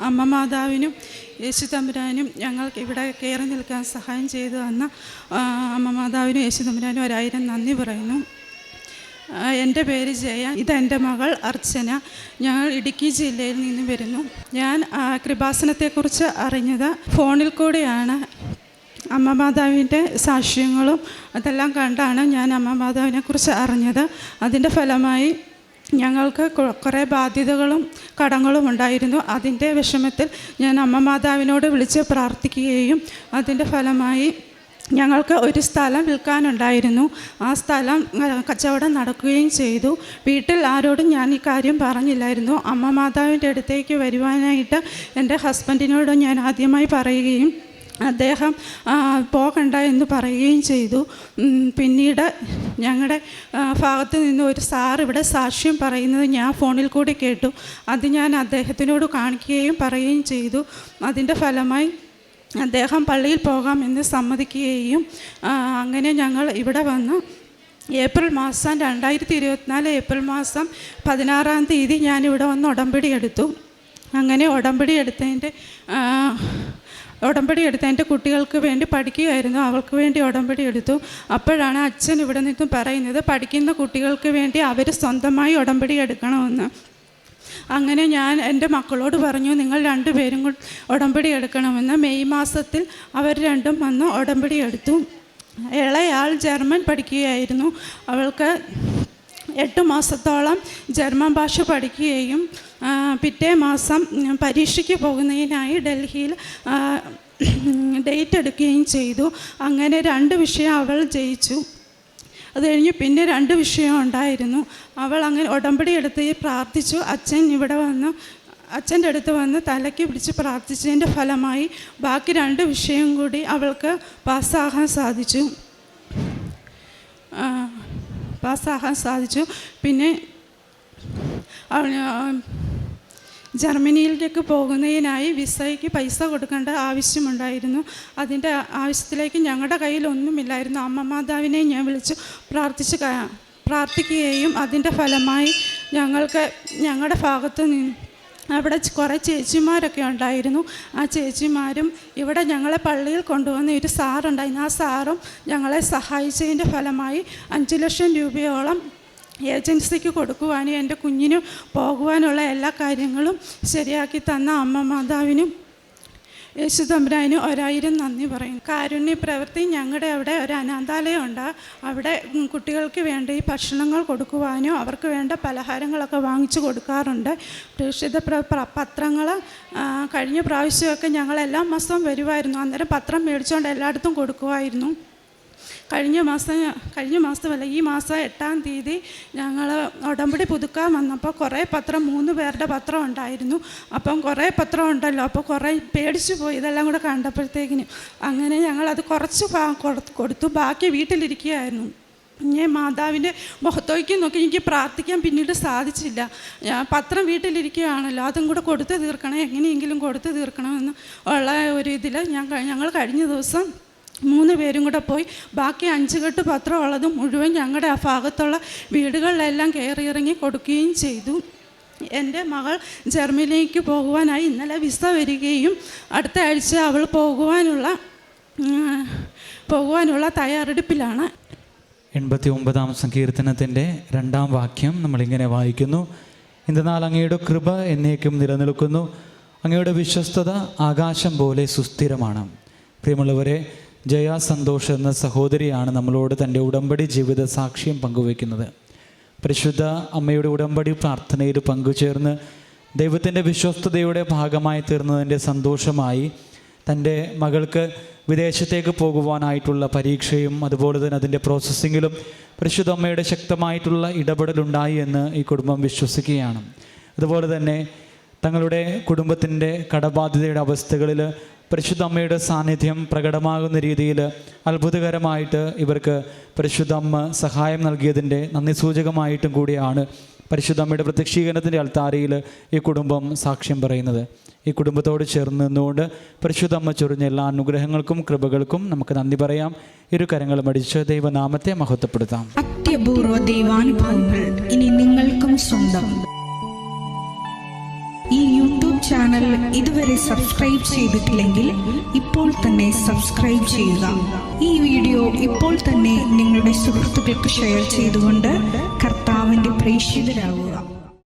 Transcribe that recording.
അമ്മ മാതാവിനും യേശു തമ്പുരാനും ഞങ്ങൾക്ക് ഇവിടെ കയറി നിൽക്കാൻ സഹായം ചെയ്തു തന്ന അമ്മ മാതാവിനും യേശു തമ്പുരാനും 1000 നന്ദി പറയുന്നു. എൻ്റെ പേര് ജയ, ഇതെൻ്റെ മകൾ അർച്ചന. ഞങ്ങൾ ഇടുക്കി ജില്ലയിൽ നിന്ന് വരുന്നു. ഞാൻ കൃപാസനത്തെക്കുറിച്ച് അറിഞ്ഞത് ഫോണിൽ കൂടെയാണ്. അമ്മ മാതാവിൻ്റെ സാക്ഷ്യങ്ങളും അതെല്ലാം കണ്ടാണ് ഞാൻ അമ്മ മാതാവിനെക്കുറിച്ച് അറിഞ്ഞത്. അതിൻ്റെ ഫലമായി ഞങ്ങൾക്ക് കുറേ ബാധ്യതകളും കടങ്ങളും ഉണ്ടായിരുന്നു. അതിൻ്റെ വിഷമത്തിൽ ഞാൻ അമ്മ മാതാവിനോട് വിളിച്ച് പ്രാർത്ഥിക്കുകയും അതിൻ്റെ ഫലമായി ഞങ്ങൾക്ക് ഒരു സ്ഥലം വിൽക്കാനുണ്ടായിരുന്നു. ആ സ്ഥലം കച്ചവടം നടക്കുകയും ചെയ്തു. വീട്ടിൽ ആരോടും ഞാൻ ഈ കാര്യം പറഞ്ഞില്ലായിരുന്നു. അമ്മ മാതാവിൻ്റെ അടുത്തേക്ക് വരുവാനായിട്ട് എൻ്റെ ഹസ്ബൻഡിനോട് ഞാൻ ആദ്യമായി പറയുകയും അദ്ദേഹം പോകണ്ട എന്ന് പറയുകയും ചെയ്തു. പിന്നീട് ഞങ്ങളുടെ ഭാഗത്ത് നിന്ന് ഒരു സാർ ഇവിടെ സാക്ഷ്യം പറയുന്നത് ഞാൻ ഫോണിൽ കൂടി കേട്ടു. അത് ഞാൻ അദ്ദേഹത്തിനോട് കാണിക്കുകയും പറയുകയും ചെയ്തു. അതിൻ്റെ ഫലമായി അദ്ദേഹം പള്ളിയിൽ പോകാമെന്ന് സമ്മതിക്കുകയും അങ്ങനെ ഞങ്ങൾ ഇവിടെ വന്നു. ഏപ്രിൽ മാസം 2024 ഏപ്രിൽ മാസം 16-ാം തീയതി ഞാനിവിടെ വന്ന് ഉടമ്പടി എടുത്തു. അങ്ങനെ ഉടമ്പടി എടുത്തതിൻ്റെ കുട്ടികൾക്ക് വേണ്ടി പഠിക്കുകയായിരുന്നു. അവൾക്ക് വേണ്ടി ഉടമ്പടി എടുത്തു. അപ്പോഴാണ് അച്ഛൻ ഇവിടെ നിന്നും പറയുന്നത് പഠിക്കുന്ന കുട്ടികൾക്ക് വേണ്ടി അവർ സ്വന്തമായി ഉടമ്പടി എടുക്കണമെന്ന്. അങ്ങനെ ഞാൻ എൻ്റെ മക്കളോട് പറഞ്ഞു നിങ്ങൾ 2 പേരും ഉടമ്പടി എടുക്കണമെന്ന്. മെയ് മാസത്തിൽ അവർ 2 വന്ന് ഉടമ്പടി എടുത്തു. ഇളയാൾ ജർമ്മൻ പഠിക്കുകയായിരുന്നു. അവൾക്ക് 8 മാസത്തോളം ജർമ്മൻ ഭാഷ പഠിക്കുകയും പിറ്റേ മാസം പരീക്ഷയ്ക്ക് പോകുന്നതിനായി ഡൽഹിയിൽ ഡേറ്റ് എടുക്കുകയും ചെയ്തു. അങ്ങനെ 2 വിഷയം അവൾ ജയിച്ചു. അത് കഴിഞ്ഞ് പിന്നെ 2 വിഷയം ഉണ്ടായിരുന്നു. അവൾ അങ്ങനെ ഉടമ്പടി എടുത്ത് പ്രാർത്ഥിച്ചു. അച്ഛൻ്റെ അടുത്ത് വന്ന് തലയ്ക്ക് പിടിച്ച് പ്രാർത്ഥിച്ചതിൻ്റെ ഫലമായി ബാക്കി 2 വിഷയം കൂടി അവൾക്ക് പാസ്സാകാൻ സാധിച്ചു. പിന്നെ ജർമ്മനിയിലേക്ക് പോകുന്നതിനായി വിസയ്ക്ക് പൈസ കൊടുക്കേണ്ട ആവശ്യമുണ്ടായിരുന്നു. അതിൻ്റെ ആവശ്യത്തിലേക്ക് ഞങ്ങളുടെ കയ്യിലൊന്നുമില്ലായിരുന്നു. അമ്മ മാതാവിനെ ഞാൻ വിളിച്ച് പ്രാർത്ഥിക്കുകയും അതിൻ്റെ ഫലമായി ഞങ്ങളുടെ ഭാഗത്ത് നിന്ന് അവിടെ കുറേ ചേച്ചിമാരൊക്കെ ഉണ്ടായിരുന്നു. ആ ചേച്ചിമാരും ഇവിടെ ഞങ്ങളെ പള്ളിയിൽ കൊണ്ടുവന്ന ഒരു സാറുണ്ടായിരുന്നു. ആ സാറും ഞങ്ങളെ സഹായിച്ചതിൻ്റെ ഫലമായി 5 ലക്ഷം രൂപയോളം ഏജൻസിക്ക് കൊടുക്കുവാനും എൻ്റെ കുഞ്ഞിന് പോകുവാനുള്ള എല്ലാ കാര്യങ്ങളും ശരിയാക്കി തന്ന അമ്മ മാതാവിനും യേശു തമ്പുരാനും 1000 നന്ദി പറയും. കാരുണ്യ പ്രവൃത്തി ഞങ്ങളുടെ അവിടെ ഒരു അനാഥാലയമുണ്ട്. അവിടെ കുട്ടികൾക്ക് വേണ്ടി ഭക്ഷണങ്ങൾ കൊടുക്കുവാനും അവർക്ക് വേണ്ട പലഹാരങ്ങളൊക്കെ വാങ്ങിച്ചു കൊടുക്കാറുണ്ട്. പ്രേക്ഷിത പത്രങ്ങൾ കഴിഞ്ഞ പ്രാവശ്യമൊക്കെ ഞങ്ങൾ എല്ലാ മാസവും വരുമായിരുന്നു. അന്നേരം പത്രം മേടിച്ചുകൊണ്ട് എല്ലായിടത്തും കൊടുക്കുമായിരുന്നു. കഴിഞ്ഞ മാസമല്ല ഈ മാസം 8-ാം തീയതി ഞങ്ങൾ ഉടമ്പടി പുതുക്കാൻ വന്നപ്പോൾ കുറേ പത്രം 3 പേരുടെ പത്രം ഉണ്ടായിരുന്നു. അപ്പം കുറേ പത്രം ഉണ്ടല്ലോ, അപ്പോൾ കുറേ പേടിച്ചു പോയി ഇതെല്ലാം കൂടെ കണ്ടപ്പോഴത്തേക്കിന്. അങ്ങനെ ഞങ്ങളത് കുറച്ച് കൊടുത്തു. ബാക്കി വീട്ടിലിരിക്കുകയായിരുന്നു. ഞാൻ മാതാവിൻ്റെ മുഖത്തേക്ക് നോക്കി എനിക്ക് പ്രാർത്ഥിക്കാൻ പിന്നീട് സാധിച്ചില്ല. പത്രം വീട്ടിലിരിക്കുകയാണല്ലോ, അതും കൂടെ കൊടുത്തു തീർക്കണം, എങ്ങനെയെങ്കിലും കൊടുത്തു തീർക്കണമെന്ന് ഉള്ള ഒരു ഇതിൽ ഞങ്ങൾ കഴിഞ്ഞ ദിവസം 3 പേരും കൂടെ പോയി ബാക്കി 5 കെട്ട് പത്രം ഉള്ളത് മുഴുവൻ ഞങ്ങളുടെ ആ ഭാഗത്തുള്ള വീടുകളിലെല്ലാം കയറി ഇറങ്ങി കൊടുക്കുകയും ചെയ്തു. എൻ്റെ മകൾ ജർമ്മനിയിലേക്ക് പോകുവാനായി ഇന്നലെ വിസ വരികയും അടുത്ത ആഴ്ച അവൾ പോകുവാനുള്ള തയ്യാറെടുപ്പിലാണ്. 89-ാം സങ്കീർത്തനത്തിൻ്റെ 2-ാം വാക്യം നമ്മളിങ്ങനെ വായിക്കുന്നു. എന്തെന്നാൽ അങ്ങയുടെ കൃപ എന്നേക്കും നിലനിൽക്കുന്നു, അങ്ങയുടെ വിശ്വസ്തത ആകാശം പോലെ സുസ്ഥിരമാണ്. പ്രിയമുള്ളവരെ, ജയ സന്തോഷ് എന്ന സഹോദരിയാണ് നമ്മളോട് തൻ്റെ ഉടമ്പടി ജീവിത സാക്ഷ്യം പങ്കുവയ്ക്കുന്നത്. പരിശുദ്ധ അമ്മയുടെ ഉടമ്പടി പ്രാർത്ഥനയിൽ പങ്കുചേർന്ന് ദൈവത്തിൻ്റെ വിശ്വസ്തതയുടെ ഭാഗമായി തീർന്നതിൻ്റെ സന്തോഷമായി തൻ്റെ മകൾക്ക് വിദേശത്തേക്ക് പോകുവാനായിട്ടുള്ള പരീക്ഷയും അതുപോലെ തന്നെ അതിൻ്റെ പ്രോസസ്സിങ്ങിലും പരിശുദ്ധ അമ്മയുടെ ശക്തമായിട്ടുള്ള ഇടപെടലുണ്ടായി എന്ന് ഈ കുടുംബം വിശ്വസിക്കുകയാണ്. അതുപോലെ തന്നെ തങ്ങളുടെ കുടുംബത്തിൻ്റെ കടബാധ്യതയുടെ അവസ്ഥകളിൽ പരിശുദ്ധ അമ്മയുടെ സാന്നിധ്യം പ്രകടമാകുന്ന രീതിയിൽ അത്ഭുതകരമായിട്ട് ഇവർക്ക് പരിശുദ്ധ അമ്മ സഹായം നൽകിയതിൻ്റെ നന്ദി സൂചകമായിട്ടും കൂടിയാണ് പരിശുദ്ധ അമ്മയുടെ പ്രത്യക്ഷീകരണത്തിൻ്റെ അൾത്താരയിൽ ഈ കുടുംബം സാക്ഷ്യം പറയുന്നത്. ഈ കുടുംബത്തോട് ചേർന്ന് നിന്നുകൊണ്ട് പരിശുദ്ധ അമ്മ ചൊരിഞ്ഞ എല്ലാ അനുഗ്രഹങ്ങൾക്കും കൃപകൾക്കും നമുക്ക് നന്ദി പറയാം. ഇരുകരങ്ങളും അടിച്ച് ദൈവനാമത്തെ മഹത്വപ്പെടുത്താം. അത്യപൂർവ ദൈവാനുഭവങ്ങൾ ഇനി നിങ്ങൾക്കും സ്വന്തം. ഈ യൂട്യൂബ് ചാനൽ ഇതുവരെ സബ്സ്ക്രൈബ് ചെയ്തിട്ടില്ലെങ്കിൽ ഇപ്പോൾ തന്നെ സബ്സ്ക്രൈബ് ചെയ്യുക. ഈ വീഡിയോ ഇപ്പോൾ തന്നെ നിങ്ങളുടെ സുഹൃത്തുക്കൾക്ക് ഷെയർ ചെയ്തുകൊണ്ട് കർത്താവിൻ്റെ പ്രേക്ഷിതരാകുക.